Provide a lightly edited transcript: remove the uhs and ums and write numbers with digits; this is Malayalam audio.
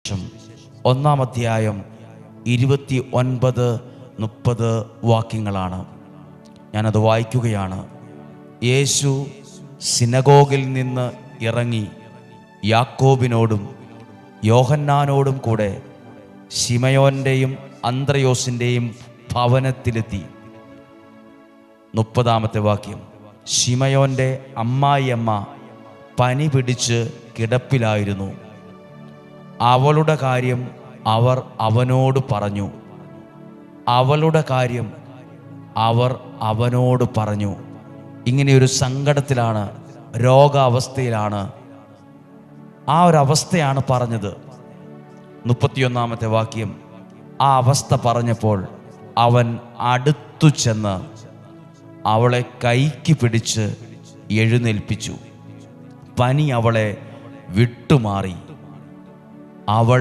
1-ാം അധ്യായം 29-30 വാക്യങ്ങളാണ്. ഞാനത് വായിക്കുകയാണ്. യേശു സിനഗോഗിൽ നിന്ന് ഇറങ്ങി യാക്കോബിനോടും യോഹന്നാനോടും കൂടെ ശിമയോന്റെയും അന്ത്രയോസിൻ്റെയും ഭവനത്തിലെത്തി. 30-ാമത്തെ വാക്യം. ശിമയോന്റെ അമ്മായിയമ്മ പനി പിടിച്ച് കിടപ്പിലായിരുന്നു. അവളുടെ കാര്യം അവർ അവനോട് പറഞ്ഞു. ഇങ്ങനെയൊരു സങ്കടത്തിലാണ്, രോഗാവസ്ഥയിലാണ്. ആ ഒരവസ്ഥയാണ് പറഞ്ഞത്. 31-ാമത്തെ വാക്യം. ആ അവസ്ഥ പറഞ്ഞപ്പോൾ അവൻ അടുത്തു ചെന്ന് അവളെ കൈക്ക് പിടിച്ച് എഴുന്നേൽപ്പിച്ചു. പനി അവളെ വിട്ടുമാറി. അവൾ